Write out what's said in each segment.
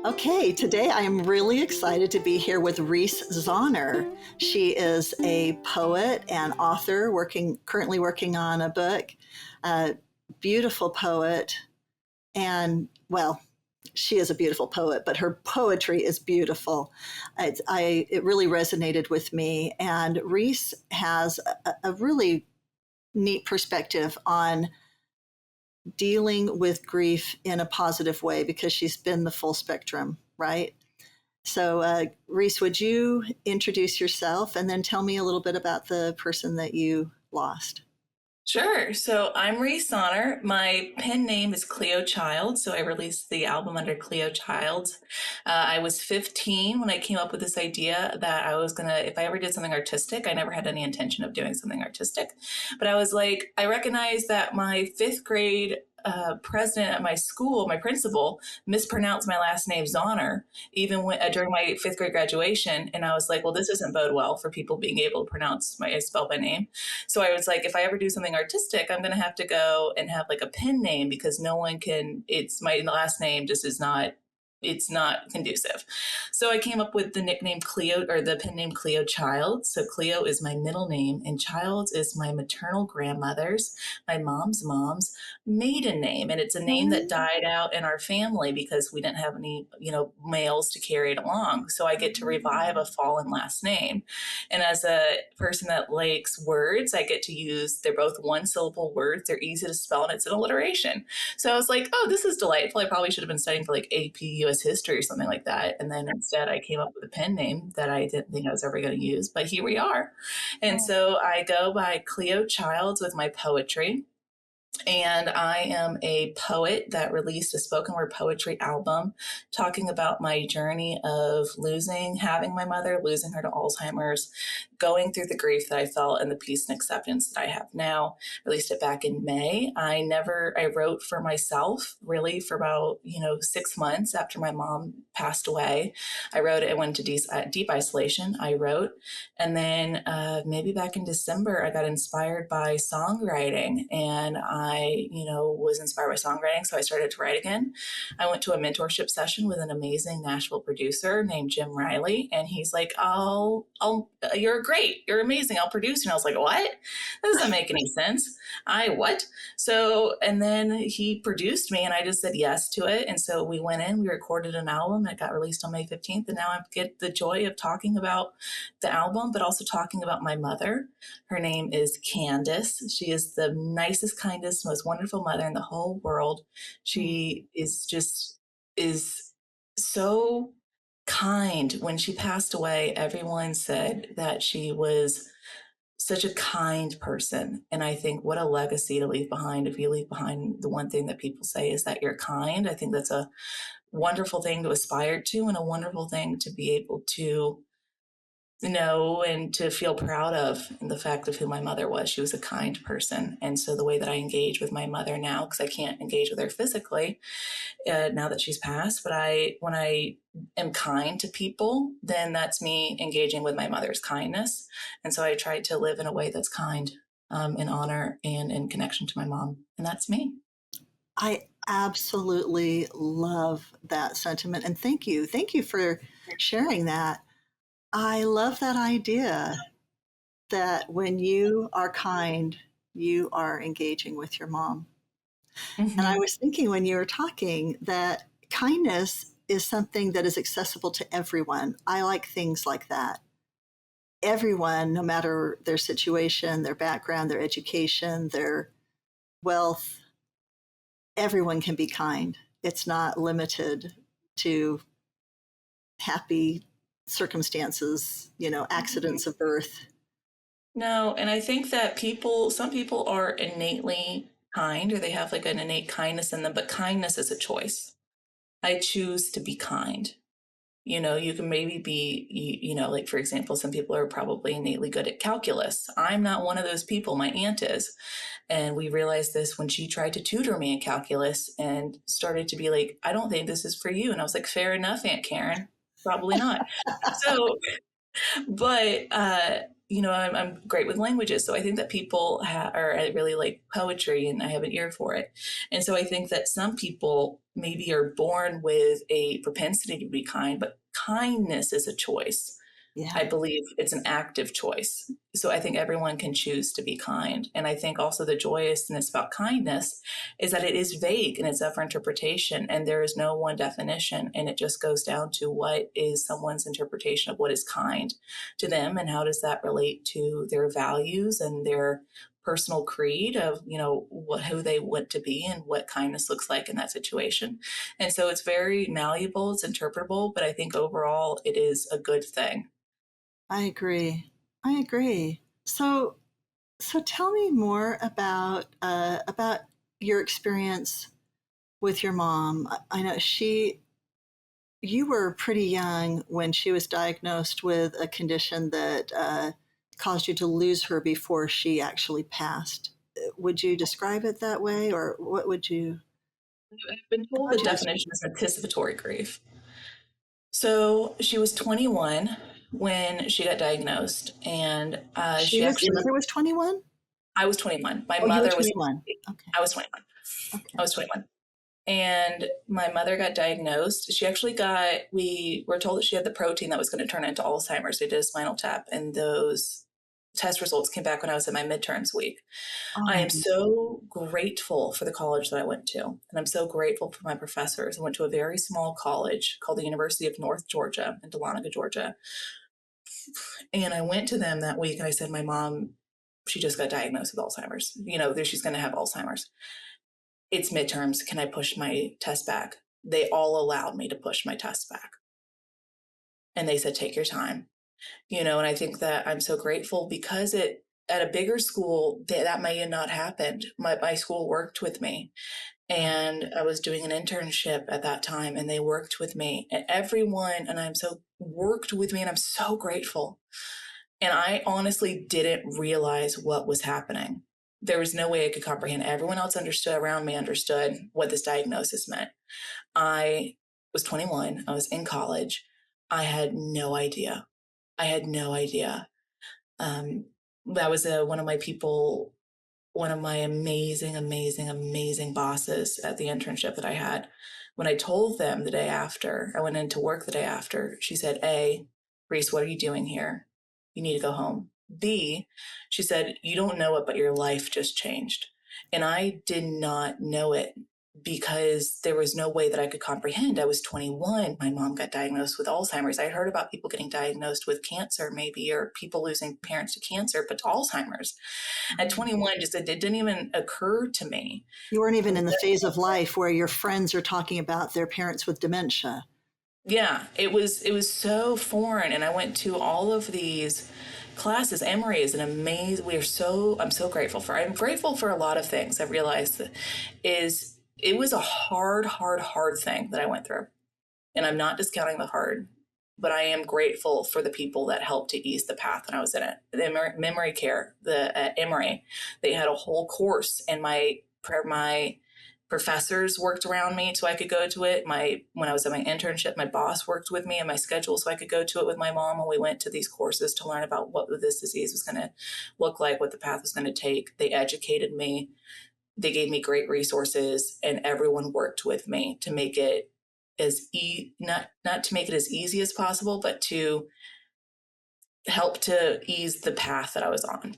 Okay, today I am really excited to be here with Reese Zahner. She is a poet and author currently working on a book. A beautiful poet, and well, she is a beautiful poet, but her poetry is beautiful. It really resonated with me, and Reese has a really neat perspective on dealing with grief in a positive way because she's been the full spectrum, right? So, Reese, would you introduce yourself and then tell me a little bit about the person that you lost? Sure. So I'm Reese Zahner. My pen name is Cleo Child. So I released the album under Cleo Child. I was 15 when I came up with this idea that I was going to, if I ever did something artistic, I never had any intention of doing something artistic. But I was like, I recognized that my fifth grade president at my school, my principal, mispronounced my last name Zahner, even during my fifth grade graduation. And I was like, well, this doesn't bode well for people being able to pronounce spell my name. So I was like, if I ever do something artistic, I'm going to have to go and have like a pen name because no one can, it's my last name just is not, it's not conducive. So I came up with the nickname Cleo or the pen name Cleo Child. So Cleo is my middle name and Child is my maternal grandmother's, my mom's maiden name. And it's a name that died out in our family because we didn't have any, males to carry it along. So I get to revive a fallen last name. And as a person that likes words, I get to use, they're both one syllable words. They're easy to spell and it's an alliteration. So I was like, oh, this is delightful. I probably should have been studying for like AP US history or something like that. And then instead I came up with a pen name that I didn't think I was ever going to use, but here we are. And so I go by Cleo Childs with my poetry. And I am a poet that released a spoken word poetry album talking about my journey of having my mother, losing her to Alzheimer's, going through the grief that I felt and the peace and acceptance that I have now. Released it back in May. I wrote for myself really for about, 6 months after my mom passed away. I wrote it. I went into deep isolation. I wrote. And then maybe back in December, I got inspired by songwriting and was inspired by songwriting. So I started to write again. I went to a mentorship session with an amazing Nashville producer named Jim Riley. And he's like, you're great. You're amazing. I'll produce. And I was like, what? That doesn't make any sense. What? So, and then he produced me and I just said yes to it. And so we went in, we recorded an album that got released on May 15th. And now I get the joy of talking about the album, but also talking about my mother. Her name is Candace. She is the nicest, kindest, most wonderful mother in the whole world. She is so kind. When she passed away, everyone said that she was such a kind person. And I think what a legacy to leave behind. If you leave behind the one thing that people say is that you're kind, I think that's a wonderful thing to aspire to and a wonderful thing to be able to know and to feel proud of in the fact of who my mother was. She was a kind person. And so the way that I engage with my mother now, because I can't engage with her physically now that she's passed, but when I am kind to people, then that's me engaging with my mother's kindness. And so I try to live in a way that's kind, in honor and in connection to my mom. And that's me. I absolutely love that sentiment. And thank you. Thank you for sharing that. I love that idea that when you are kind, you are engaging with your mom. And I Mm-hmm. was thinking when you were talking that kindness is something that is accessible to everyone. I like things like that. Everyone, no matter their situation, their background, their education, their wealth, everyone can be kind. It's not limited to happy circumstances, accidents of birth. No, and I think that some people are innately kind or they have like an innate kindness in them, but kindness is a choice. I choose to be kind. You can maybe be, like for example, some people are probably innately good at calculus. I'm not one of those people. My aunt is. And we realized this when she tried to tutor me in calculus and started to be like, I don't think this is for you. And I was like, fair enough, Aunt Karen. Probably not. So but I'm great with languages. So I think that people I really like poetry and I have an ear for it. And so I think that some people maybe are born with a propensity to be kind, but kindness is a choice. Yeah, I believe it's an active choice. So I think everyone can choose to be kind. And I think also the joyousness about kindness is that it is vague and it's up for interpretation, and there is no one definition. And it just goes down to what is someone's interpretation of what is kind to them, and how does that relate to their values and their personal creed of who they want to be and what kindness looks like in that situation. And so it's very malleable, it's interpretable, but I think overall it is a good thing. I agree. I agree. So tell me more about your experience with your mom. I know you were pretty young when she was diagnosed with a condition that caused you to lose her before she actually passed. Would you describe it that way, or what would you? I've been told How'd the you definition is anticipatory grief. So she was 21 when she got diagnosed, and She she was your actually, mother was 21. I was 21. My Oh, you were mother was, 21. Okay. I was 21. I Okay. was 21. And my mother got diagnosed. She actually we were told that she had the protein that was going to turn into Alzheimer's. They did a spinal tap, and those test results came back when I was in my midterms week. Oh I my am goodness. so grateful for the college that I went to, and I'm so grateful for my professors. I went to a very small college called the University of North Georgia in Dahlonega, Georgia. And I went to them that week and I said, my mom, she just got diagnosed with Alzheimer's. She's going to have Alzheimer's. It's midterms. Can I push my test back? They all allowed me to push my test back. And they said, take your time. And I think that I'm so grateful because at a bigger school, that may have not happened. My school worked with me, and I was doing an internship at that time, and they worked with me, and everyone, and I'm so worked with me, and I'm so grateful. And I honestly didn't realize what was happening. There was no way I could comprehend. Everyone else around me understood what this diagnosis meant. I was 21. I was in college. I had no idea. I had no idea. Um, that was one of my amazing, amazing, amazing bosses at the internship that I had. When I told them the day after, I went into work the day after, she said, A, Reese, what are you doing here? You need to go home. B, she said, you don't know it, but your life just changed. And I did not know it because there was no way that I could comprehend. I was 21. My mom got diagnosed with Alzheimer's. I heard about people getting diagnosed with cancer, maybe, or people losing parents to cancer, but to Alzheimer's at 21, just it didn't even occur to me. You weren't even in the phase of life where your friends are talking about their parents with dementia. Yeah, it was so foreign, and I went to all of these classes. Emory is an amazing. I'm grateful for a lot of things. I realized that is it was a hard, hard, hard thing that I went through, and I'm not discounting the hard, but I am grateful for the people that helped to ease the path when I was in it. The memory care, the Emory, they had a whole course, and my professors worked around me so I could go to it. When I was at my internship, my boss worked with me and my schedule so I could go to it with my mom. And we went to these courses to learn about what this disease was going to look like, what the path was going to take. They educated me. They gave me great resources, and everyone worked with me to make it not to make it as easy as possible, but to help to ease the path that I was on.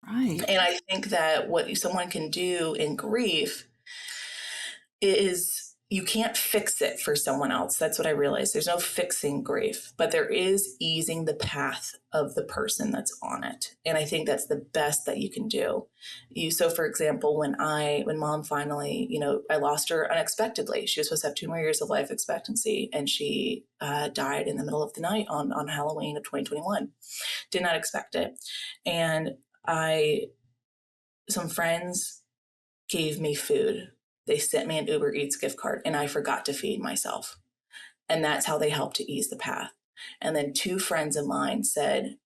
Right. And I think that what someone can do in grief is you can't fix it for someone else. That's what I realized. There's no fixing grief, but there is easing the path of the person that's on it. And I think that's the best that you can do. So for example, when mom finally, I lost her unexpectedly. She was supposed to have 2 more years of life expectancy, and she died in the middle of the night on Halloween of 2021. Did not expect it. And some friends gave me food. They sent me an Uber Eats gift card, and I forgot to feed myself. And that's how they helped to ease the path. And then two friends of mine said,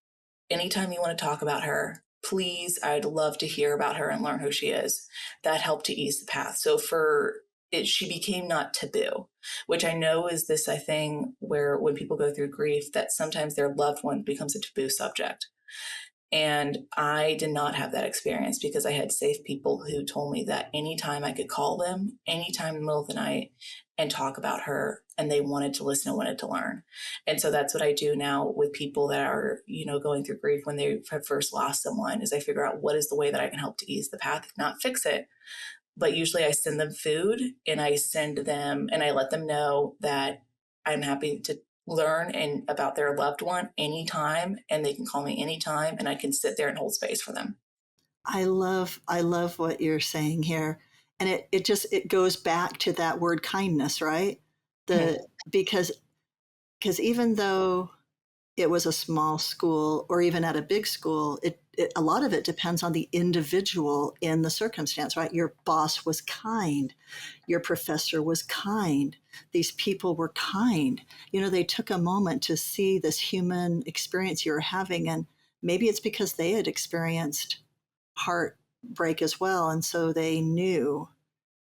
anytime you want to talk about her, please, I'd love to hear about her and learn who she is. That helped to ease the path. So she became not taboo, which I know is this a thing where when people go through grief, that sometimes their loved one becomes a taboo subject. And I did not have that experience because I had safe people who told me that anytime I could call them, anytime in the middle of the night, and talk about her, and they wanted to listen and wanted to learn. And so that's what I do now with people that are, going through grief when they have first lost someone, is I figure out what is the way that I can help to ease the path, not fix it. But usually I send them food, and I send them and I let them know that I'm happy to learn and about their loved one anytime, and they can call me anytime, and I can sit there and hold space for them. I love what you're saying here. And it goes back to that word kindness, right? Mhm. The because even though it was a small school or even at a big school, a lot of it depends on the individual in the circumstance, right? Your boss was kind, your professor was kind, these people were kind. They took a moment to see this human experience you were having, and maybe it's because they had experienced heartbreak as well, and so they knew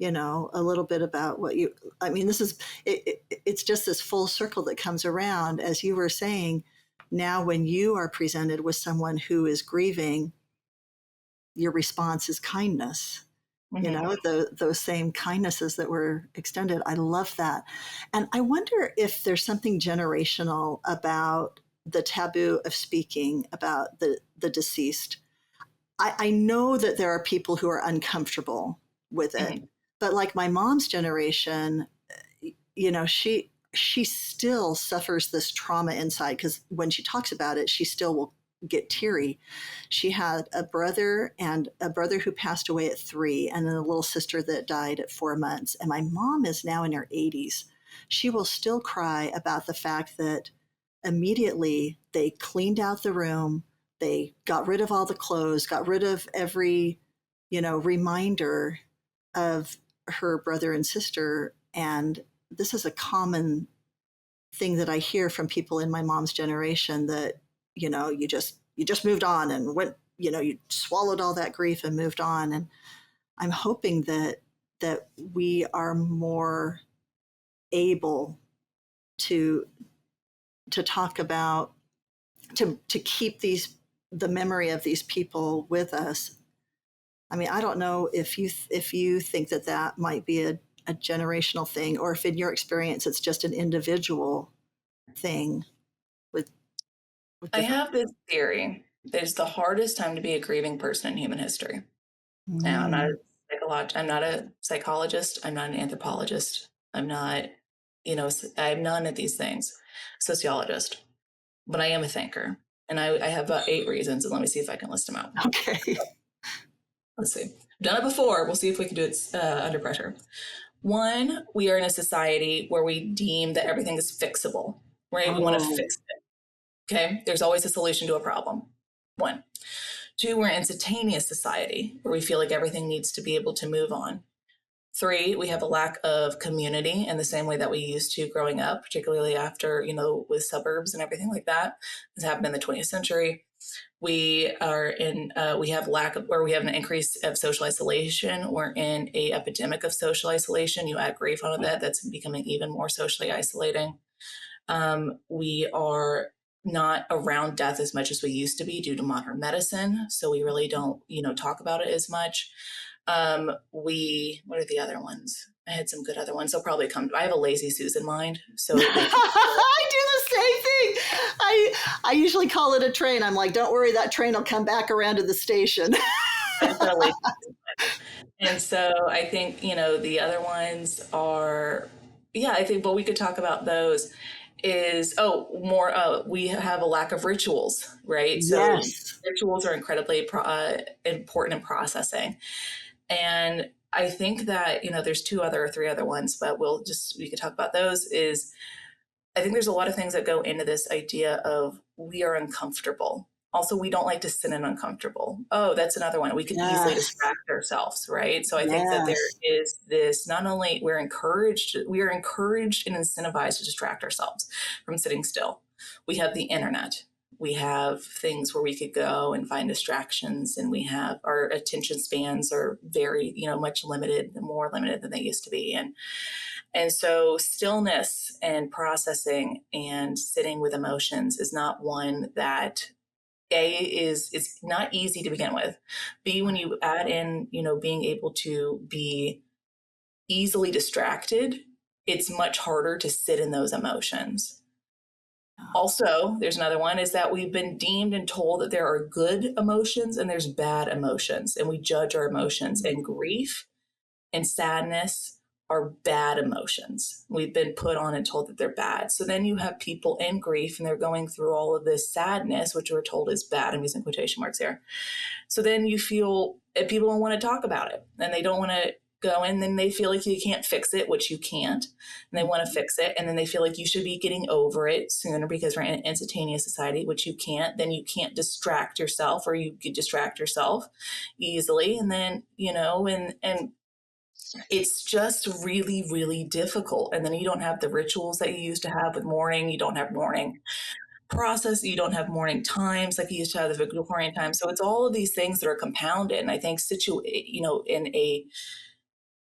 a little bit about what you I mean, this is it's just this full circle that comes around. As you were saying, now when you are presented with someone who is grieving, your response is kindness. Mhm. Those same kindnesses that were extended. I love that. And I wonder if there's something generational about the taboo of speaking about the deceased. I know that there are people who are uncomfortable with it, Mhm. but like my mom's generation, she still suffers this trauma inside, because when she talks about it, she still will get teary. She had a brother who passed away at 3, and then a little sister that died at 4 months. And my mom is now in her 80s. She will still cry about the fact that immediately they cleaned out the room, they got rid of all the clothes, got rid of every reminder of her brother and sister. And this is a common thing that I hear from people in my mom's generation, that you just moved on and went, you swallowed all that grief and moved on. And I'm hoping that we are more able to talk about, to keep the memory of these people with us. I mean, I don't know if you think that might be a generational thing, or if in your experience it's just an individual thing with I different. have this theory that it's the hardest time to be a grieving person in human history. Now, Mm. I'm not a psychologist. I'm not an anthropologist. I'm not, I'm none of these things. Sociologist, but I am a thinker, and I have about 8 reasons, and let me see if I can list them out. Okay. Let's see. I've done it before. We'll see if we can do it under pressure. One, we are in a society where we deem that everything is fixable, right? We want to Oh, fix it. Okay. There's always a solution to a problem. One. Two, we're an instantaneous society where we feel like everything needs to be able to move on. Three, we have a lack of community in the same way that we used to growing up, particularly after, with suburbs and everything like that. This happened in the 20th century. We have lack of, or we have an increase of social isolation. We're in a epidemic of social isolation. You add grief onto that, that's becoming even more socially isolating. We are not around death as much as we used to be due to modern medicine. So we really don't, talk about it as much. What are the other ones? I had some good other ones. They'll probably come. I have a lazy Susan mind. So they can. I do the same thing. I usually call it a train. I'm like, don't worry, that train will come back around to the station. I've got a lazy Susan mind. And so I think, the other ones are, yeah, I think what we could talk about those is, more, we have a lack of rituals, right? So Yes. rituals are incredibly important in processing. And I think that, there's two other or three other ones, but we could talk about those. Is I think there's a lot of things that go into this idea of we are uncomfortable. Also, we don't like to sit in uncomfortable. Oh, that's another one. We could easily Yes. distract ourselves, right? So I think that there Yes. is this, not only we are encouraged and incentivized to distract ourselves from sitting still. We have the internet. We have things where we could go and find distractions, and we have our attention spans are very, much limited, more limited than they used to be. And so stillness and processing and sitting with emotions is not one that A is it's not easy to begin with. B, when you add in, being able to be easily distracted, it's much harder to sit in those emotions. Also, there's another one is that we've been deemed and told that there are good emotions and there's bad emotions, and we judge our emotions. And grief and sadness are bad emotions. We've been put on and told that they're bad. So then you have people in grief and they're going through all of this sadness, which we're told is bad. I'm using quotation marks here. So then you feel people don't want to talk about it and they don't want to go in. Then they feel like you can't fix it, which you can't. And they want to fix it. And then they feel like you should be getting over it sooner because we're in an instantaneous society, which you can't. Then you can't distract yourself, or you could distract yourself easily. And then, and it's just really, really difficult. And then you don't have the rituals that you used to have with mourning. You don't have mourning process. You don't have morning times like you used to have the Victorian times. So it's all of these things that are compounded. And I think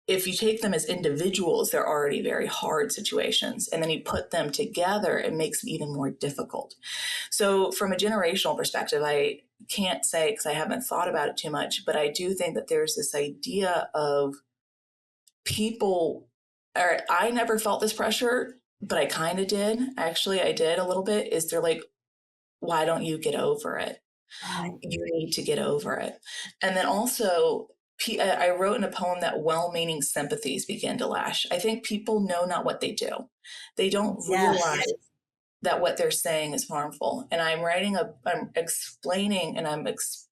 if you take them as individuals, they're already very hard situations. And then you put them together, it makes it even more difficult. So from a generational perspective, I can't say because I haven't thought about it too much, but I do think that there's this idea of people, or I never felt this pressure, but I kind of did. Actually, I did a little bit. Is they're like, why don't you get over it? Right. You need to get over it. And then also, I wrote in a poem that well-meaning sympathies begin to lash. I think people know not what they do. They don't Yes. realize that what they're saying is harmful. And I'm explaining and I'm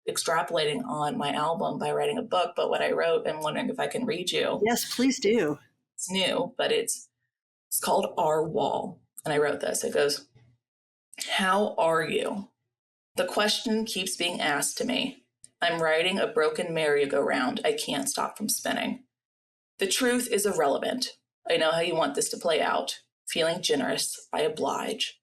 extrapolating on my album by writing a book. But what I wrote, I'm wondering if I can read you. Yes, please do. It's new, but it's called Our Wall. And I wrote this. It goes, how are you? The question keeps being asked to me. I'm riding a broken merry-go-round I can't stop from spinning. The truth is irrelevant. I know how you want this to play out. Feeling generous, I oblige.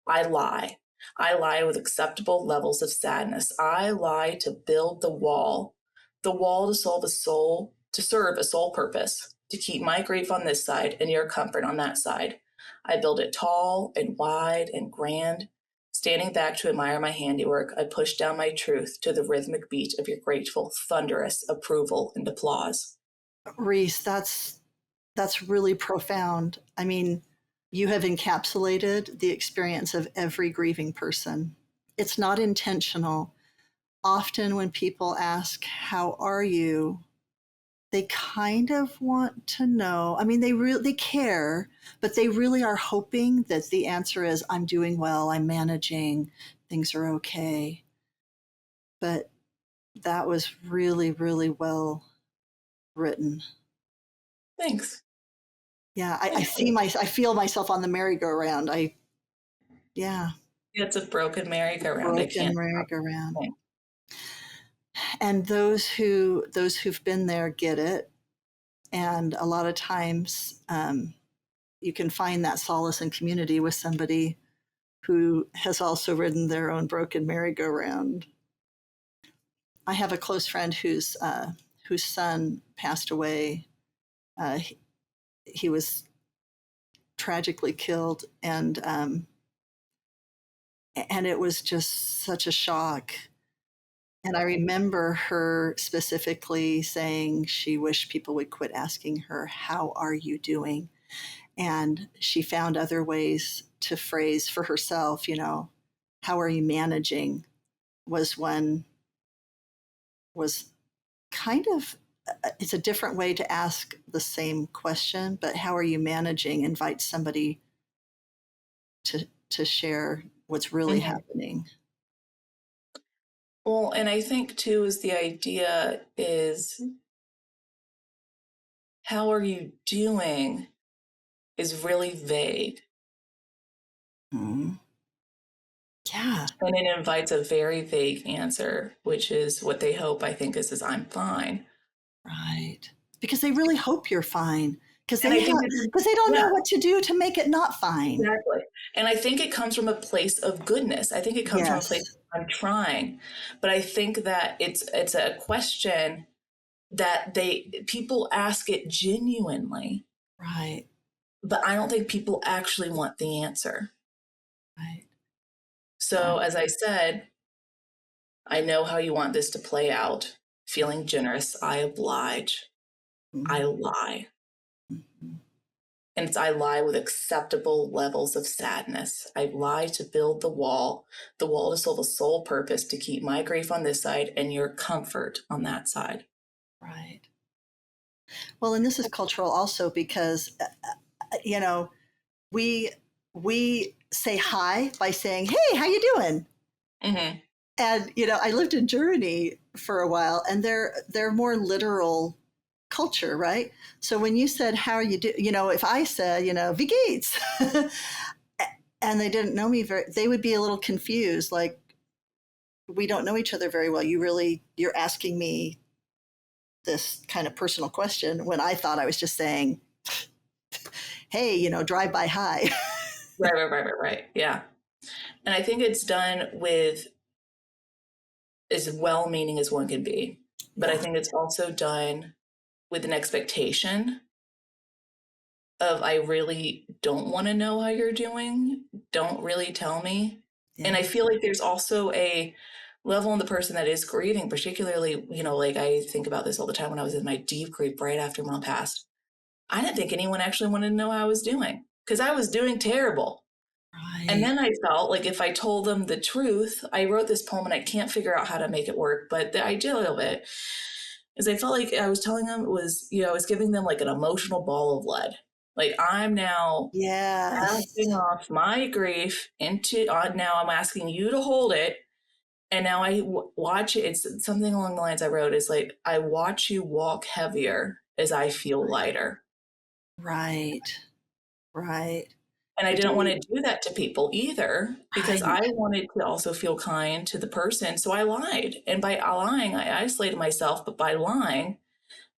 I lie. I lie with acceptable levels of sadness. I lie to build the wall to serve a sole purpose, to keep my grief on this side and your comfort on that side. I build it tall and wide and grand. Standing back to admire my handiwork, I push down my truth to the rhythmic beat of your grateful, thunderous approval and applause. Reese, that's really profound. I mean, you have encapsulated the experience of every grieving person. It's not intentional. Often when people ask, "How are you?" they kind of want to know. I mean, they care, but they really are hoping that the answer is, "I'm doing well, I'm managing, things are okay." But that was really, really well written. Thanks. Yeah, Thank you. I feel myself on the merry-go-round. Yeah, It's a broken merry-go-round. I broken can't stop. merry-go-round. And those who've been there get it. And a lot of times, you can find that solace and community with somebody who has also ridden their own broken merry-go-round. I have a close friend whose son passed away. He was tragically killed, and it was just such a shock. And I remember her specifically saying she wished people would quit asking her, "How are you doing?" And she found other ways to phrase for herself, "How are you managing?" was one, was kind of, it's a different way to ask the same question, but "How are you managing?" invites somebody to share what's really Mhm. happening. Well, and I think too is the idea is how are you doing is really vague. Mm. Yeah, And it invites a very vague answer, which is what they hope, I think, is I'm fine. right. Because they really hope you're fine. Because And they I think have, it's, because they don't know yeah, what to do to make it not fine. exactly. And I think it comes from a place of goodness. I think it comes from a place Yes, of I'm trying. But I think that it's a question that people ask it genuinely, right, but I don't think people actually want the answer. right. So as I said, I know how you want this to play out. Feeling generous, I oblige. I Mm-hmm. lie. And it's I lie with acceptable levels of sadness. I lie to build the wall to solve a sole purpose to keep my grief on this side and your comfort on that side. Right. Well, and this is cultural also because, you know, we we say hi by saying, "Hey, how you doing?" Mm-hmm. And I lived in Germany for a while, and they're more literal culture, right? So when you said, "How are you do?" If I said, "Wie geht's?" and they didn't know me they would be a little confused, like, we don't know each other very well. You're asking me this kind of personal question when I thought I was just saying, "Hey, drive by hi." Right. Yeah. And I think it's done with as well meaning as one can be. But I Yeah, think it's also done with an expectation of I really don't want to know how you're doing. Don't really tell me. And I yeah, feel like there's also a level in the person that is grieving, particularly, like I think about this all the time when I was in my deep grief right after mom passed. I didn't think anyone actually wanted to know how I was doing because I was doing terrible. And right. then I felt like if I told them the truth, I wrote this poem and I can't figure out how to make it work. But the idea of it is I felt like I was telling them it was, I was giving them like an emotional ball of lead. Like I'm now casting Yes, off my grief into, now I'm asking you to hold it. And now watch it. It's something along the lines I wrote is like, I watch you walk heavier as I feel lighter. right, right. And I You're didn't want to doing do that to people either because I right. wanted to also feel kind to the person. So I lied. And by lying, I isolated myself. But by lying,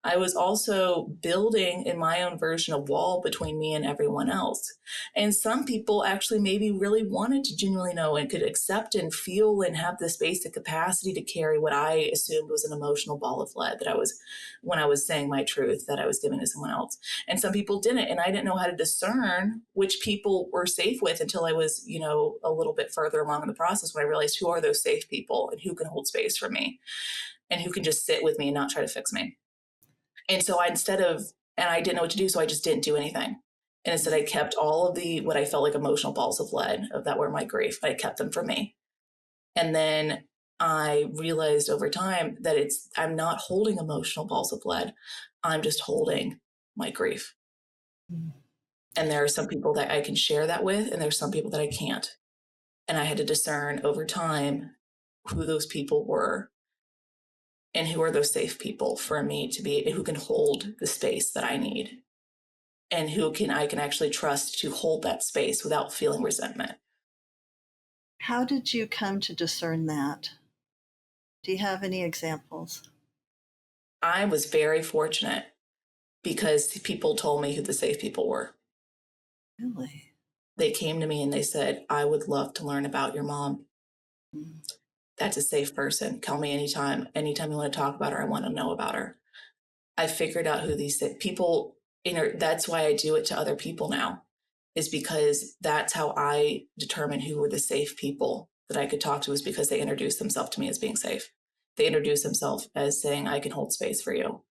I was also building in my own version a wall between me and everyone else. And some people actually maybe really wanted to genuinely know and could accept and feel and have this basic capacity to carry what I assumed was an emotional ball of lead that I was, when I was saying my truth, that I was giving to someone else. And some people didn't. And I didn't know how to discern which people were safe with until I was, a little bit further along in the process when I realized who are those safe people and who can hold space for me and who can just sit with me and not try to fix me. And so and I didn't know what to do, so I just didn't do anything. And instead, I kept all of what I felt like emotional balls of lead of that were my grief. I kept them for me. And then I realized over time that I'm not holding emotional balls of lead. I'm just holding my grief. And there are some people that I can share that with, and there's some people that I can't. And I had to discern over time who those people were and who are those safe people for me to be, who can hold the space that I need and who I can actually trust to hold that space without feeling resentment. How did you come to discern that? Do you have any examples? I was very fortunate because people told me who the safe people were. Really? They came to me and they said, I would love to learn about your mom. Mm. That's a safe person. Call me anytime. Anytime you want to talk about her, I want to know about her. I figured out who these people, that's why I do it to other people now, is because that's how I determine who were the safe people that I could talk to, is because they introduced themselves to me as being safe. They introduced themselves as saying, I can hold space for you.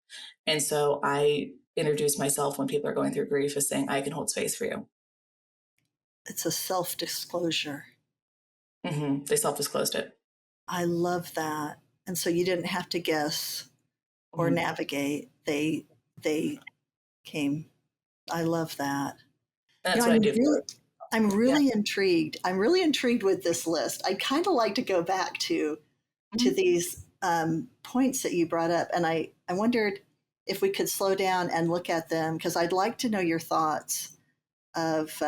And so I introduce myself when people are going through grief as saying, I can hold space for you. It's a self-disclosure. Mm-hmm. They self disclosed it. I love that. And so you didn't have to guess or Mm-hmm. navigate. They came. I love that. And You that's know, what I I'm do really for I'm yeah. really intrigued. I'm really intrigued with this list. I'd kind of like to go back to Mm-hmm. these points that you brought up, and I wondered if we could slow down and look at them because I'd like to know your thoughts of.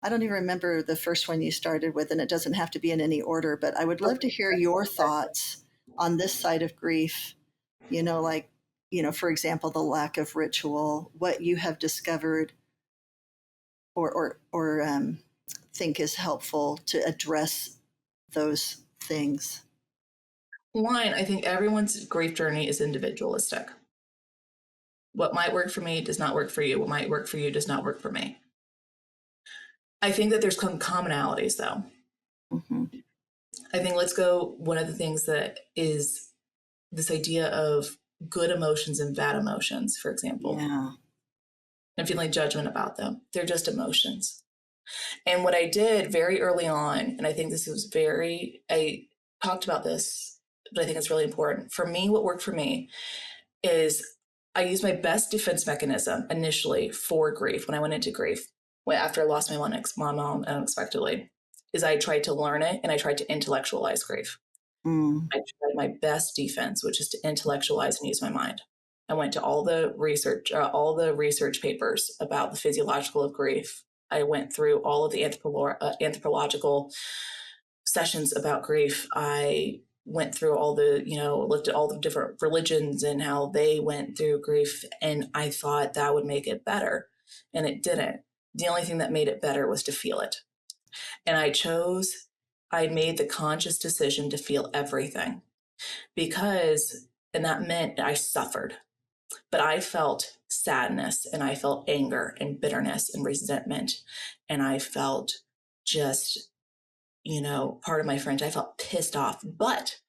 I don't even remember the first one you started with, and it doesn't have to be in any order, but I would love to hear your thoughts on this side of grief. Like, for example, the lack of ritual, what you have discovered or think is helpful to address those things. One, I think everyone's grief journey is individualistic. What might work for me does not work for you. What might work for you does not work for me. I think that there's some commonalities though. Mm-hmm. I think let's go. One of the things that is this idea of good emotions and bad emotions, for example, Yeah. and feeling judgment about them. They're just emotions. And what I did very early on, and I think this was I talked about this, but I think it's really important. For me, what worked for me is I used my best defense mechanism initially for grief when I went into grief, after I lost my mom unexpectedly, is I tried to learn it and I tried to intellectualize grief. Mm. I tried my best defense, which is to intellectualize and use my mind. I went to all the research papers about the physiological of grief. I went through all of the anthropological sessions about grief. I went through looked at all the different religions and how they went through grief, and I thought that would make it better, and it didn't. The only thing that made it better was to feel it. And I made the conscious decision to feel everything and that meant I suffered, but I felt sadness and I felt anger and bitterness and resentment. And I felt just, part of my French, I felt pissed off, but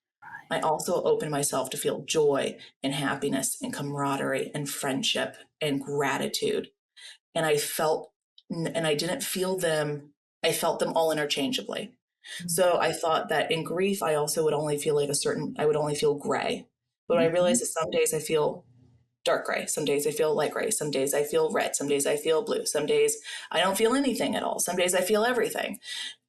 I also opened myself to feel joy and happiness and camaraderie and friendship and gratitude. And I didn't feel them. I felt them all interchangeably. So I thought that in grief, I also would only feel I would only feel gray. But I Mm-hmm. realized that some days I feel dark gray. Some days I feel light gray. Some days I feel red. Some days I feel blue. Some days I don't feel anything at all. Some days I feel everything.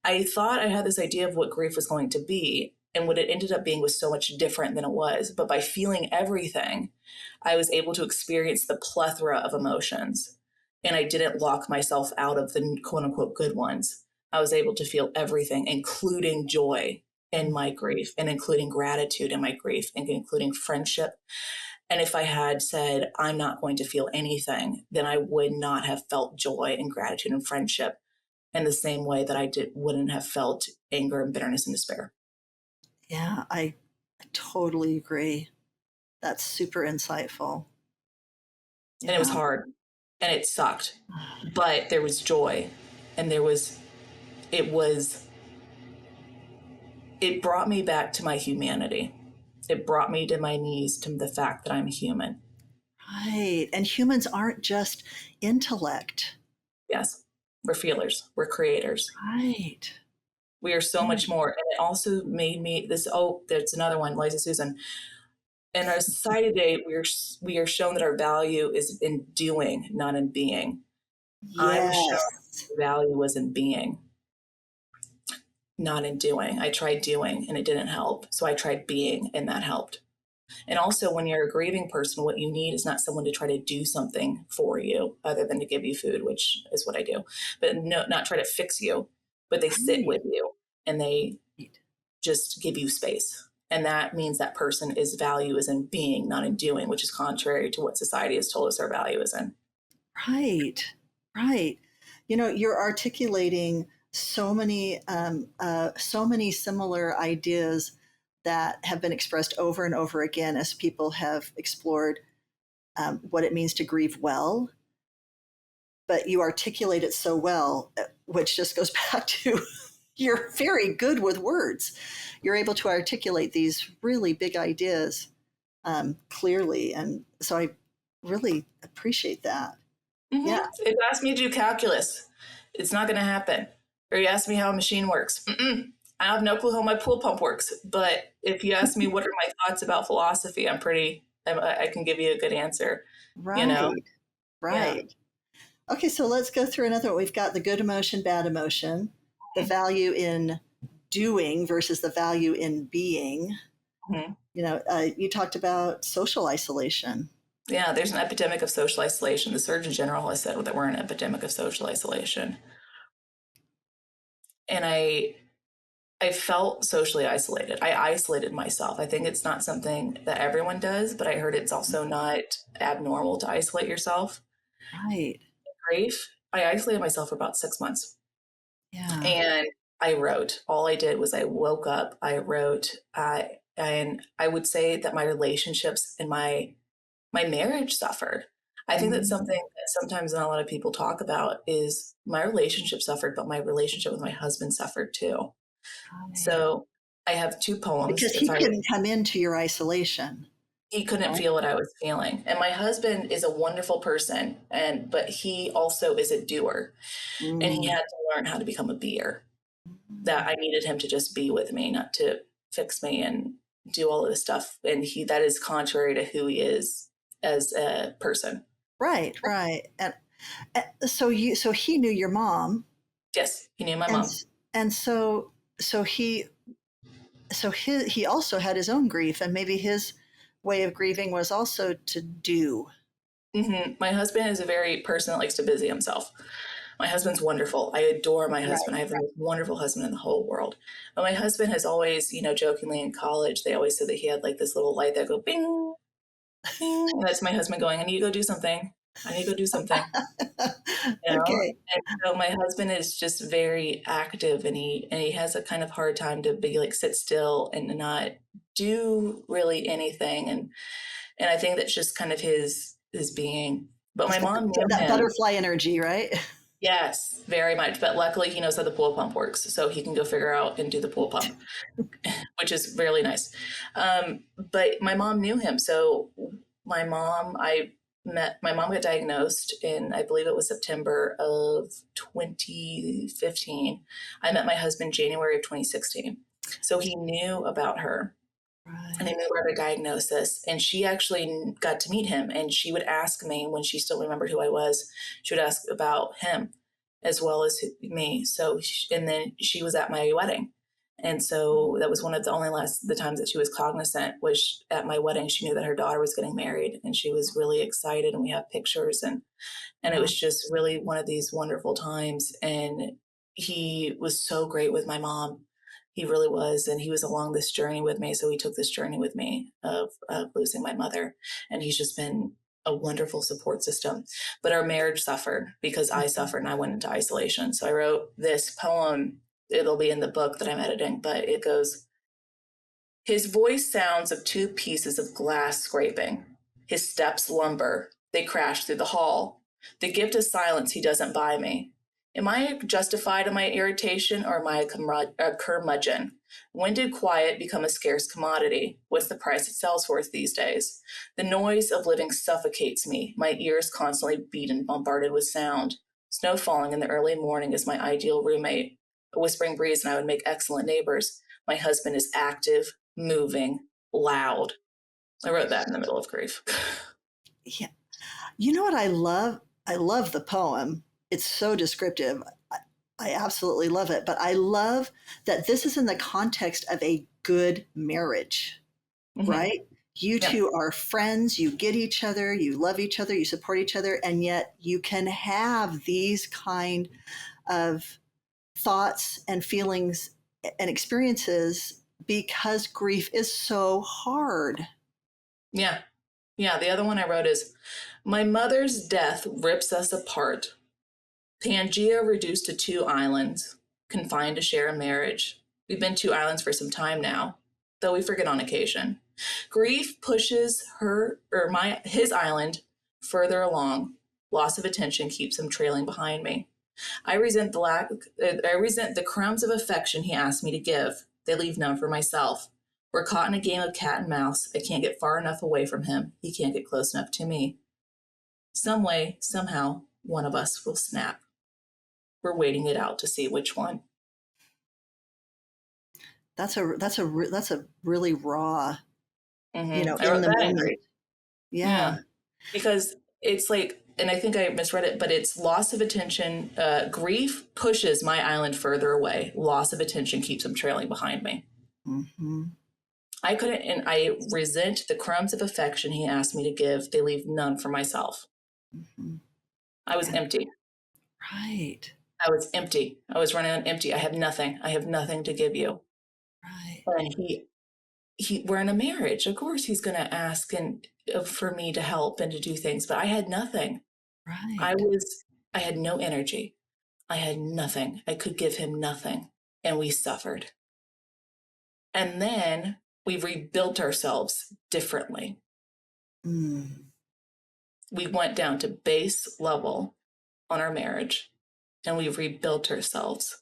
I thought I had this idea of what grief was going to be. And what it ended up being was so much different than it was. But by feeling everything, I was able to experience the plethora of emotions. And I didn't lock myself out of the quote unquote good ones. I was able to feel everything, including joy in my grief, and including gratitude in my grief, and including friendship. And if I had said, I'm not going to feel anything, then I would not have felt joy and gratitude and friendship in the same way that wouldn't have felt anger and bitterness and despair. Yeah, I totally agree. That's super insightful. And it was Yeah. hard and it sucked, but there was joy, and it was, it brought me back to my humanity. It brought me to my knees to the fact that I'm human. Right. And humans aren't just intellect. Yes, we're feelers, we're creators. Right. We are so Yeah. much more. And it also made me there's another one, Liza Susan. In our society today, we are shown that our value is in doing, not in being. I was shown Yes. value was in being, not in doing. I tried doing and it didn't help. So I tried being and that helped. And also, when you're a grieving person, what you need is not someone to try to do something for you other than to give you food, which is what I do, but no, not try to fix you, but they sit Right. with you and they just give you space. And that means that person is value is in being, not in doing, which is contrary to what society has told us our value is in. Right. Right. You know, you're articulating so many similar ideas that have been expressed over and over again as people have explored what it means to grieve well. But you articulate it so well, which just goes back to you're very good with words. You're able to articulate these really big ideas clearly. And so I really appreciate that. Yeah. If you ask me to do calculus, it's not going to happen. Or you ask me how a machine works. I have no clue how my pool pump works. But if you ask me what are my thoughts about philosophy, I can give you a good answer. You know, Right. yeah. Right. Okay, so let's go through another one. We've got the good emotion, bad emotion, the value in doing versus the value in being. Mm-hmm. You know, you talked about social isolation. Yeah, there's an epidemic of social isolation. The Surgeon General has said that we're in an epidemic of social isolation. And I felt socially isolated. I isolated myself. I think it's not something that everyone does, but I heard it's also not abnormal to isolate yourself. Right. Grief, I isolated myself for about 6 months. Yeah. And I wrote. All I did was I woke up, I wrote, and I would say that my relationships and my marriage suffered. I think that's Mm. something that sometimes not a lot of people talk about is my relationship suffered, but my relationship with my husband suffered too. Right. So I have two poems. Because he couldn't come into your isolation, He couldn't right? feel what I was feeling. And my husband is a wonderful person, but he also is a doer. And he Mm. had to learn how to become a beer. That Mm. I needed him to just be with me, not to fix me and do all of this stuff. And that is contrary to who he is as a person. Right, right. And so he knew your mom, Yes, he knew my and mom. and so he also had his own grief, and maybe his way of grieving was also to do. My husband is a very person that likes to busy himself. My husband's wonderful. I adore my Right. husband. I have the most wonderful husband in the whole world. But my husband has always, jokingly in college, they always said that he had like this little light that go bing, bing. And that's my husband going, I need to go do something. I need to go do something. Okay. And so my husband is just very active, and he has a kind of hard time to be like sit still and not do really anything. And I think that's just kind of his being. But He's my got mom knew that him. butterfly energy, right? Yes, very much. But luckily he knows how the pool pump works, so he can go figure out and do the pool pump, which is really nice. But my mom knew him. So my mom got diagnosed in, I believe it was September of 2015. I met my husband January of 2016. So he knew about her, and I Right. knew about her diagnosis. And she actually got to meet him. And she would ask me, when she still remembered who I was, she would ask about him as well as me. And then she was at my wedding. And so that was one of the times that she was cognizant, was at my wedding. She knew that her daughter was getting married, and she was really excited. And we have pictures, and it Wow. was just really one of these wonderful times. And he was so great with my mom. He really was. And he was along this journey with me. So he took this journey with me of losing my mother. And he's just been a wonderful support system. But our marriage suffered because I suffered and I went into isolation. So I wrote this poem. It'll be in the book that I'm editing, but it goes, his voice sounds of two pieces of glass scraping. His steps lumber. They crash through the hall. The gift of silence he doesn't buy me. Am I justified in my irritation, or am I a curmudgeon? When did quiet become a scarce commodity? What's the price it sells for these days? The noise of living suffocates me. My ears constantly beat and bombarded with sound. Snow falling in the early morning is my ideal roommate. A whispering breeze and I would make excellent neighbors. My husband is active, moving, loud. I wrote that in the middle of grief. Yeah. You know what I love? I love the poem. It's so descriptive. I absolutely love it. But I love that this is in the context of a good marriage, Mm-hmm. right? You Yeah. two are friends, you get each other, you love each other, you support each other, and yet you can have these kind of thoughts and feelings and experiences because grief is so hard. Yeah. Yeah. The other one I wrote is, my mother's death rips us apart. Pangea reduced to two islands, confined to share a marriage. We've been two islands for some time now, though we forget on occasion. Grief pushes his island further along. Loss of attention keeps him trailing behind me. I resent the crumbs of affection he asked me to give. They leave none for myself. We're caught in a game of cat and mouse. I can't get far enough away from him. He can't get close enough to me. Some way, somehow, one of us will snap. We're waiting it out to see which one. That's a really raw, I in wrote the that in moment. grief. Yeah. Yeah, because it's like, and I think I misread it, but it's loss of attention. Grief pushes my island further away. Loss of attention keeps him trailing behind me. Hmm. I couldn't, and I resent the crumbs of affection he asked me to give. They leave none for myself. Hmm. I was empty. Right. I was empty. I was running on empty. I have nothing. I have nothing to give you. Right. And we're in a marriage. Of course, he's going to ask and for me to help and to do things, but I had nothing. I Right. was, I had no energy. I had nothing. I could give him nothing. And we suffered. And then we rebuilt ourselves differently. Mm. We went down to base level on our marriage, and we rebuilt ourselves.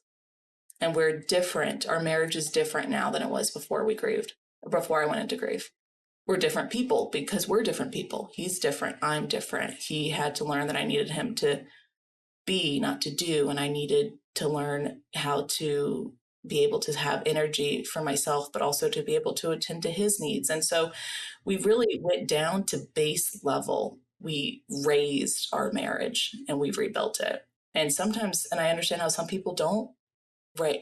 And we're different. Our marriage is different now than it was before we grieved, or before I went into grief. We're different people because we're different people. He's different. I'm different. He had to learn that I needed him to be, not to do. And I needed to learn how to be able to have energy for myself, but also to be able to attend to his needs. And so we really went down to base level. We raised our marriage and we've rebuilt it. And sometimes, and I understand how some people don't, right,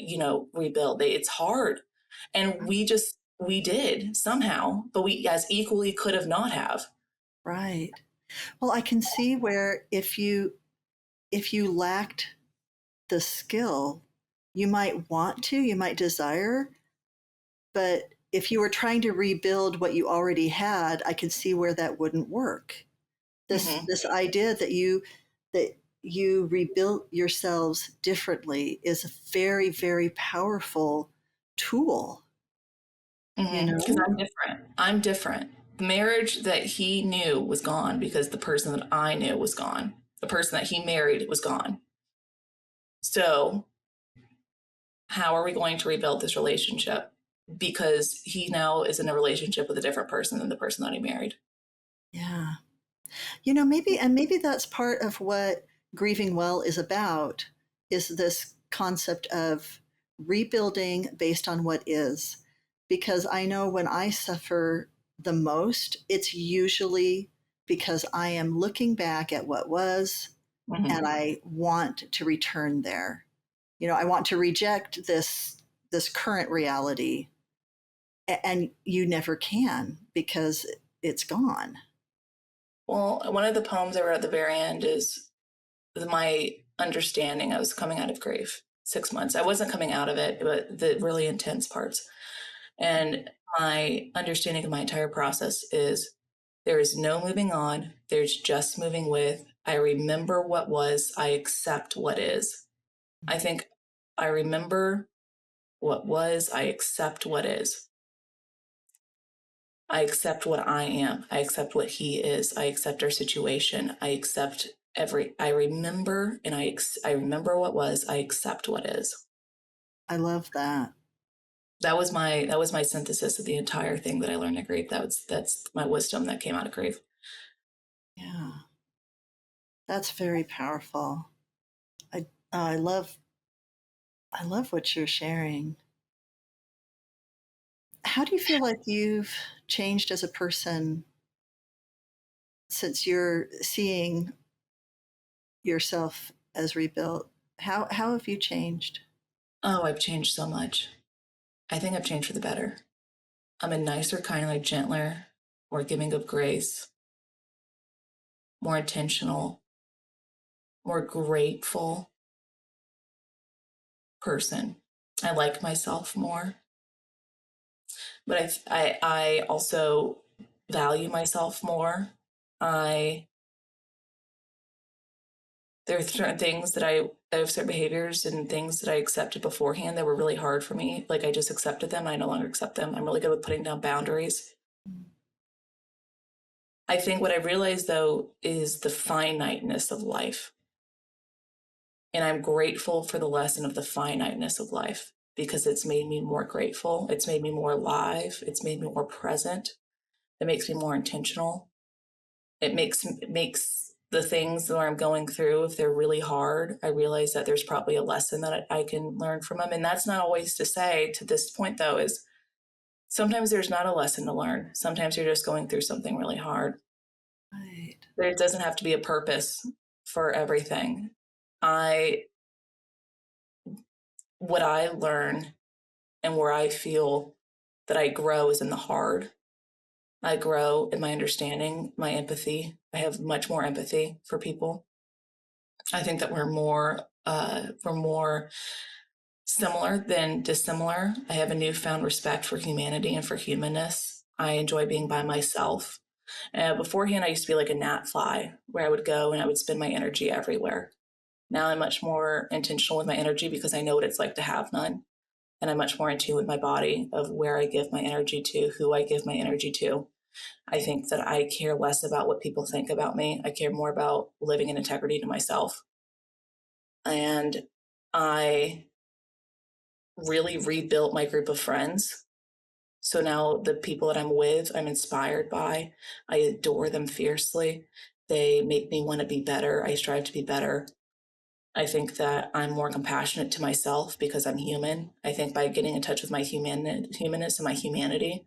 rebuild. It's hard. And we did somehow, but we as equally could have not have. Right. Well, I can see where if you lacked the skill, you might want to, you might desire, but if you were trying to rebuild what you already had, I could see where that wouldn't work. This Mm-hmm. this idea that you rebuilt yourselves differently is a very, very powerful tool, you Mm-hmm. Because know? I'm different. The marriage that he knew was gone because the person that I knew was gone. The person that he married was gone. So how are we going to rebuild this relationship? Because he now is in a relationship with a different person than the person that he married. Yeah. Maybe that's part of what grieving well is about, is this concept of rebuilding based on what is. Because I know when I suffer the most, it's usually because I am looking back at what was and Mm-hmm. I want to return there. I want to reject this current reality, and you never can because it's gone. Well, one of the poems I wrote at the very end is my understanding. I was coming out of grief 6 months. I wasn't coming out of it, but the really intense parts. And my understanding of my entire process is there is no moving on. There's just moving with. I remember what was. I accept what is. I think I remember what was. I accept what is. I accept what I am. I accept what he is. I accept our situation. I accept I remember and I remember what was. I accept what is. I love that. That was my synthesis of the entire thing that I learned at grief. That's my wisdom that came out of grief. Yeah. That's very powerful. I I love what you're sharing. How do you feel like you've changed as a person since you're seeing yourself as rebuilt? How have you changed? Oh, I've changed so much. I think I've changed for the better. I'm a nicer, kinder, gentler, more giving of grace, more intentional, more grateful person. I like myself more, but I also value myself more. I There are certain things I have certain behaviors and things that I accepted beforehand that were really hard for me. Like I just accepted them. I no longer accept them. I'm really good with putting down boundaries. I think what I realized though is the finiteness of life. And I'm grateful for the lesson of the finiteness of life because it's made me more grateful. It's made me more alive. It's made me more present. It makes me more intentional. It makes the things that I'm going through, if they're really hard, I realize that there's probably a lesson that I can learn from them. And that's not always to say to this point though, is sometimes there's not a lesson to learn. Sometimes you're just going through something really hard. Right. There doesn't have to be a purpose for everything. I What I learn and where I feel that I grow is in the hard. I grow in my understanding, my empathy. I have much more empathy for people. I think that we're more similar than dissimilar. I have a newfound respect for humanity and for humanness. I enjoy being by myself. Beforehand, I used to be like a gnat fly, where I would go and I would spend my energy everywhere. Now I'm much more intentional with my energy because I know what it's like to have none. And I'm much more in tune with my body of where I give my energy to, who I give my energy to. I think that I care less about what people think about me. I care more about living in integrity to myself. And I really rebuilt my group of friends. So now the people that I'm with, I'm inspired by. I adore them fiercely. They make me want to be better. I strive to be better. I think that I'm more compassionate to myself because I'm human. I think by getting in touch with my humanness and my humanity,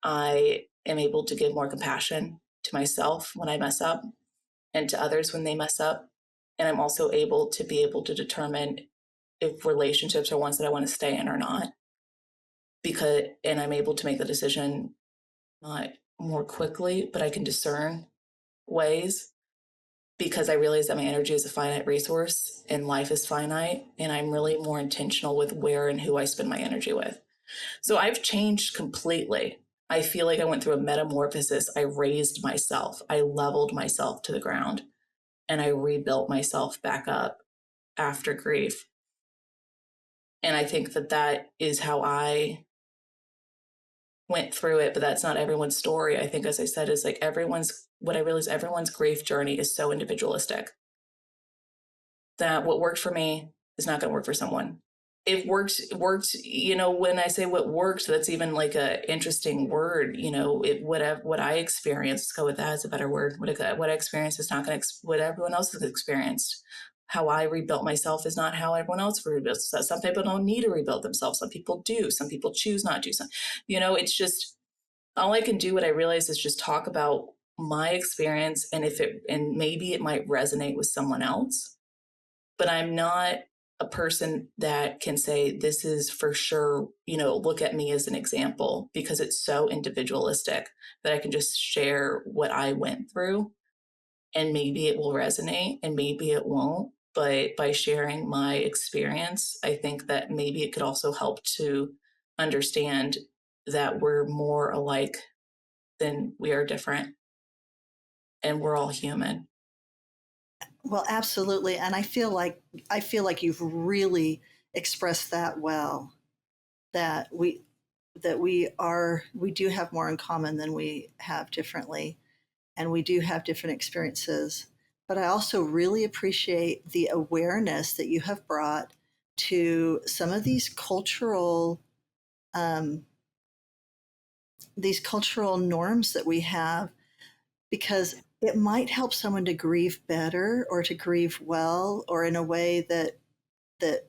I am able to give more compassion to myself when I mess up and to others when they mess up. And I'm also able to determine if relationships are ones that I want to stay in or not. And I'm able to make the decision not more quickly, but I can discern ways because I realize that my energy is a finite resource and life is finite. And I'm really more intentional with where and who I spend my energy with. So I've changed completely. I feel like I went through a metamorphosis. I raised myself, I leveled myself to the ground, and I rebuilt myself back up after grief. And I think that that is how I went through it, but that's not everyone's story. I think, as I said, is like what I realize everyone's grief journey is so individualistic that what worked for me is not going to work for someone. It worked, when I say what worked, that's even like a interesting word, what I experienced, let's go with that as a better word. What I experienced is not going to, what everyone else has experienced. How I rebuilt myself is not how everyone else rebuilt. So some people don't need to rebuild themselves. Some people do. Some people choose not to. It's just, all I can do, what I realize, is just talk about my experience, and maybe it might resonate with someone else, but I'm not a person that can say this is for sure, look at me as an example, because it's so individualistic that I can just share what I went through, and maybe it will resonate and maybe it won't. But by sharing my experience, I think that maybe it could also help to understand that we're more alike than we are different, and we're all human. Well, absolutely. And I feel like you've really expressed that well, that we do have more in common than we have differently, and we do have different experiences. But I also really appreciate the awareness that you have brought to some of um, these cultural norms that we have, because it might help someone to grieve better or to grieve well or in a way that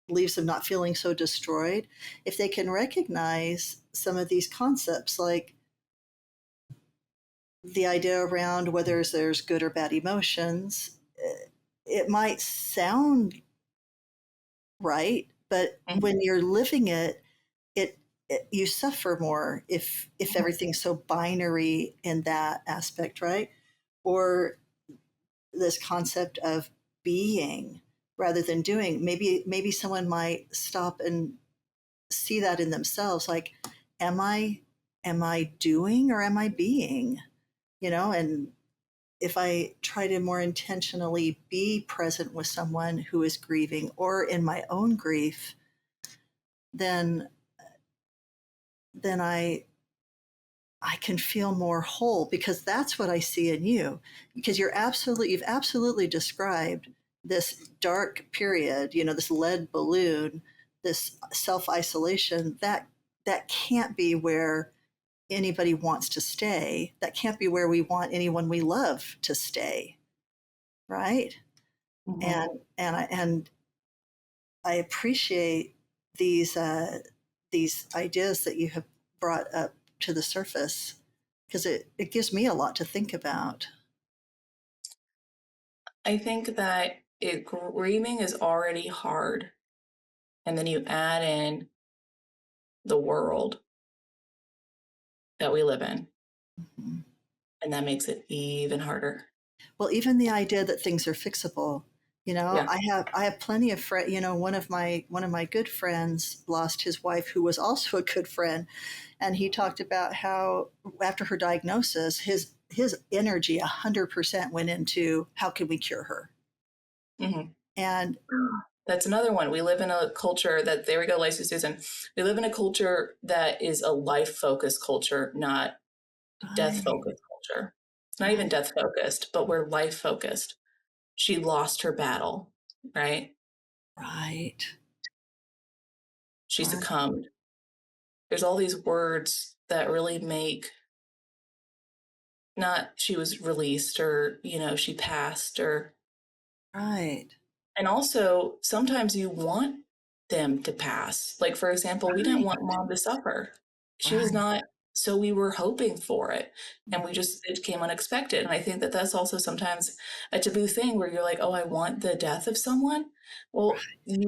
leaves them not feeling so destroyed if they can recognize some of these concepts, like the idea around whether there's good or bad emotions. It might sound right, but when you're living it, you suffer more if everything's so binary in that aspect, right? Or this concept of being rather than doing. Maybe someone might stop and see that in themselves, like, am I doing or am I being? And if I try to more intentionally be present with someone who is grieving or in my own grief, then then I can feel more whole, because that's what I see in you. Because you've absolutely described this dark period, this lead balloon, this self-isolation, that can't be where anybody wants to stay. That can't be where we want anyone we love to stay, right? Mm-hmm. And I appreciate these these ideas that you have brought up to the surface, because it gives me a lot to think about. I think that grieving is already hard, and then you add in the world that we live in, Mhm. and that makes it even harder. Well, even the idea that things are fixable. Yeah. I have plenty of friends. One of my good friends lost his wife, who was also a good friend, and he talked about how after her diagnosis, his energy 100% went into how can we cure her. Hmm. And That's another one. We live in a culture that, there we go, Lacey Susan. We live in a culture that is a life focused culture, not death right, focused culture. It's not even right, death focused, but we're life focused. She lost her battle, right? right. she Right. succumbed. There's all these words that really make not she was released or, she passed or Right. and also sometimes you want them to pass. Like for example, we didn't Right. want mom to suffer. She was Right. not so we were hoping for it and Mhm. it came unexpected. And I think that that's also sometimes a taboo thing where you're like, "Oh, I want the death of someone." Well,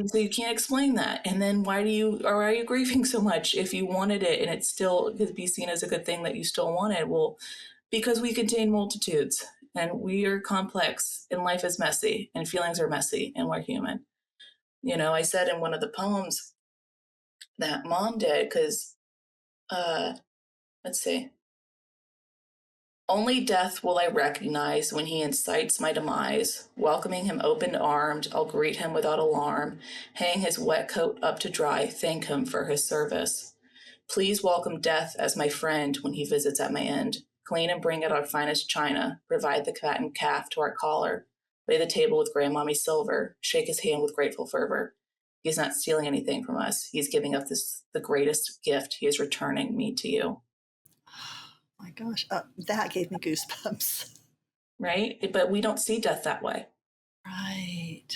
so you can't explain that. And then why are you grieving so much if you wanted it and it still could be seen as a good thing that you still wanted? Well, because we contain multitudes and we are complex and life is messy and feelings are messy and we're human. I said in one of the poems that mom did, because, uh, let's see, only death will I recognize when he incites my demise. Welcoming him open armed, I'll greet him without alarm, hang his wet coat up to dry, thank him for his service. Please welcome death as my friend when he visits at my end. Clean and bring out our finest china. Provide the fattened calf to our caller. Lay the table with grandmommy's silver. Shake his hand with grateful fervor. He's not stealing anything from us. He's giving up the greatest gift. He is returning me to you. My gosh, that gave me goosebumps. Right? But we don't see death that way. Right.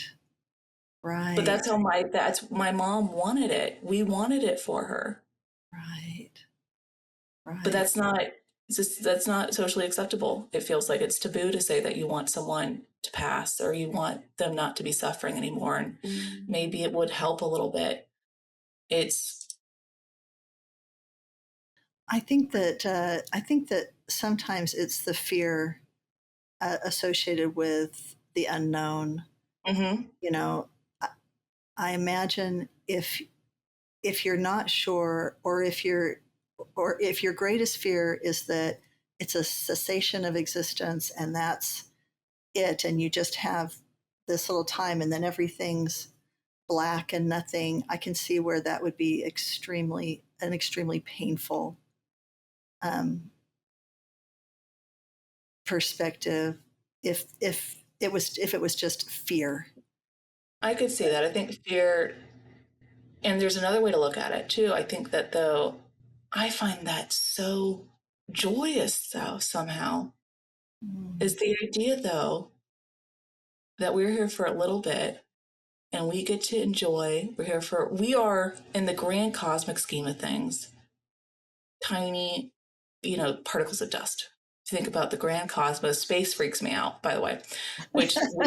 But Right. that's my mom wanted it. We wanted it for her. Right. But Right. that's not socially acceptable. It feels like it's taboo to say that you want someone to pass or you want them not to be suffering anymore, and maybe it would help a little bit. It's I think that sometimes it's the fear associated with the unknown. mm-hmm, You know, I, I imagine if you're not sure, or if your greatest fear is that it's a cessation of existence and that's it, and you just have this little time, and then everything's black and nothing. I can see where that would be extremely painful um, perspective if it was just fear. I could see that. I think fear, and there's another way to look at it too. I think that though, I find that so joyous though somehow Mm. is the idea though that we're here for a little bit and we get to enjoy. We are in the grand cosmic scheme of things tiny, particles of dust. If you think about the grand cosmos, space freaks me out, by the way, which we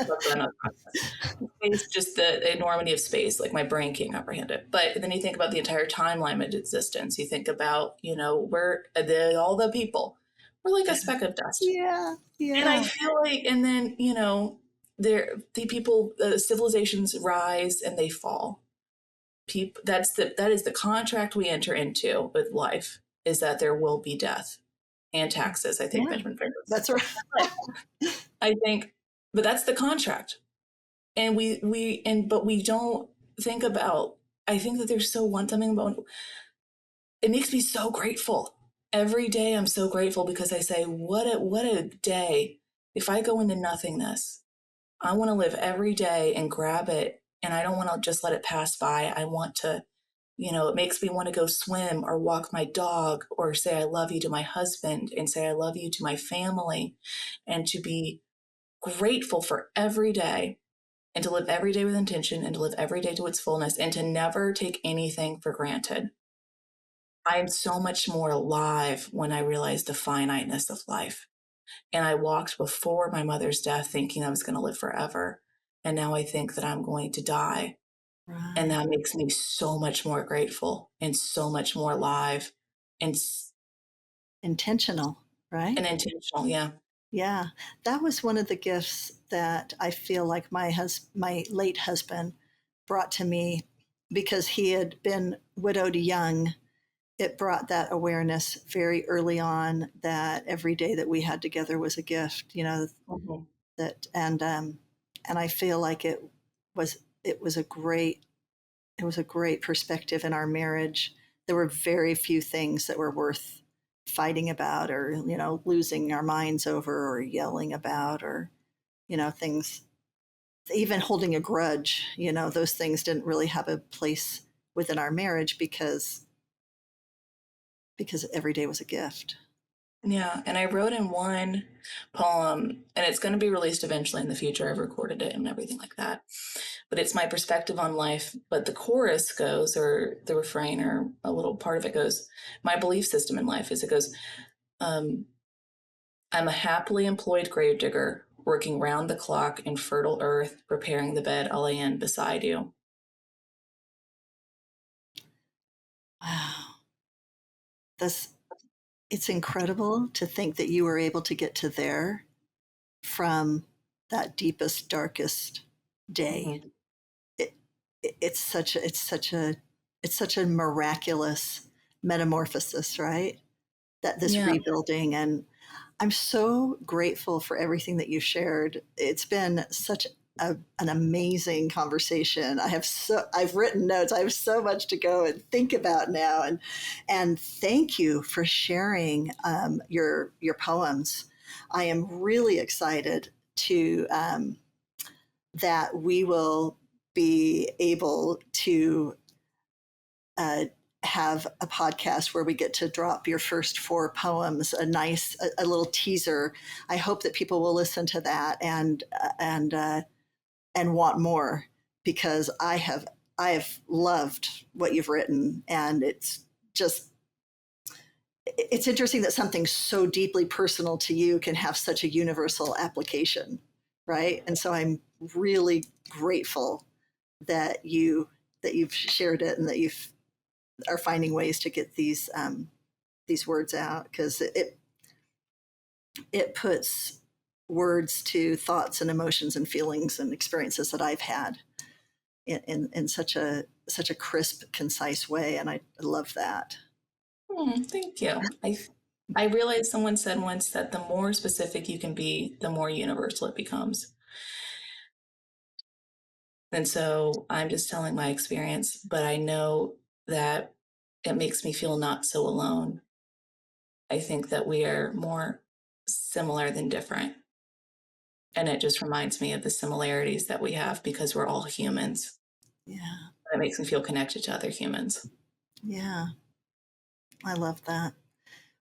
talk about another podcast. Space, just the enormity of space, like my brain can't comprehend it. But then you think about the entire timeline of existence. You think about, all the people. We're like a speck of dust. Yeah, And I yeah. feel like, and then, the people, civilizations rise and they fall. That is the contract we enter into with life, is that there will be death and taxes. I think Yeah, Benjamin Franklin said that's so. right. But I think, but that's the contract, and but we don't think about. I think that there's so one something about it makes me so grateful every day. I'm so grateful because I say, what a day. If I go into nothingness, I want to live every day and grab it, and I don't want to just let it pass by. I want to, it makes me want to go swim or walk my dog or say I love you to my husband and say I love you to my family, and to be grateful for every day and to live every day with intention and to live every day to its fullness and to never take anything for granted. I'm so much more alive when I realize the finiteness of life. And I walked before my mother's death thinking I was going to live forever. And now I think that I'm going to die. And Right. that makes me so much more grateful and so much more alive and, Intentional, right? and intentional. Yeah. Yeah, that was one of the gifts that I feel like my late husband brought to me because he had been widowed young. It brought that awareness very early on that every day that we had together was a gift, Mm-hmm. that and I feel like it was a great it was a great perspective in our marriage. There were very few things that were worth fighting about, or losing our minds over, or yelling about, or things, even holding a grudge. Those things didn't really have a place within our marriage because every day was a gift. Yeah, and I wrote in one poem, and it's going to be released eventually in the future. I've recorded it and everything like that. But it's my perspective on life. But the chorus goes, or the refrain, or a little part of it goes, my belief system in life is it goes, um, I'm a happily employed gravedigger, working round the clock in fertile earth, preparing the bed I'll lay in beside you. Wow. It's incredible to think that you were able to get to there from that deepest, darkest day. Mm-hmm. It, it's such a miraculous metamorphosis, right? That this Yeah. rebuilding, and I'm so grateful for everything that you shared. It's been such an amazing conversation. I've written notes. I have so much to go and think about now, and thank you for sharing your poems. I am really excited to that we will be able to uh, have a podcast where we get to drop your first 4 poems, a little teaser. I hope that people will listen to that and want more, because I have loved what you've written, and it's interesting that something so deeply personal to you can have such a universal application, right? And so I'm really grateful that you've shared it, and that you've are finding ways to get these words out, because it puts words to thoughts and emotions and feelings and experiences that I've had in such a crisp, concise way, and I love that. Thank you. I realized someone said once that the more specific you can be, the more universal it becomes. And so I'm just telling my experience, but I know that it makes me feel not so alone. I think that we are more similar than different. And it just reminds me of the similarities that we have because we're all humans. Yeah, It makes me feel connected to other humans. yeah, I love that.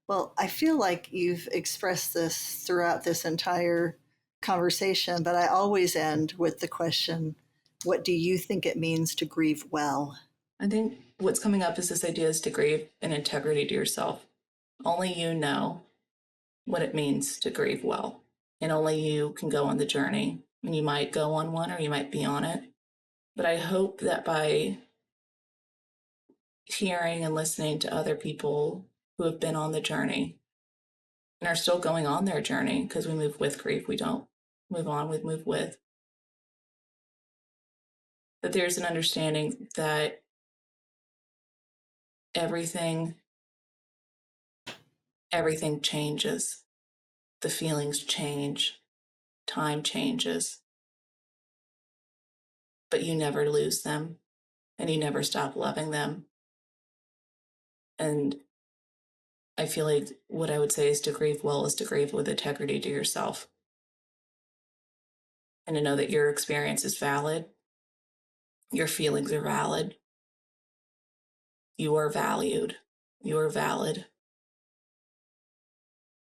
Well, I feel like you've expressed this throughout this entire conversation, but I always end with the question, what do you think it means to grieve well? I think what's coming up is this idea is to grieve an integrity to yourself. Only you know what it means to grieve well. And only you can go on the journey. And you might go on one or you might be on it. But I hope that by hearing and listening to other people who have been on the journey and are still going on their journey, because we move with grief, we don't move on, we move with, that there's an understanding that everything everything changes. The feelings change, time changes, but you never lose them and you never stop loving them. And I feel like what I would say is to grieve well is to grieve with integrity to yourself and to know that your experience is valid, your feelings are valid, you are valued, you are valid,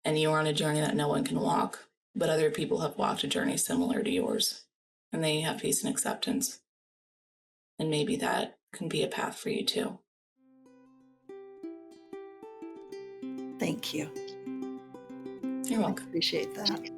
and you are on a journey that no one can walk, but other people have walked a journey similar to yours, and they have peace and acceptance. And maybe that can be a path for you too. Thank you. You're I welcome. appreciate that.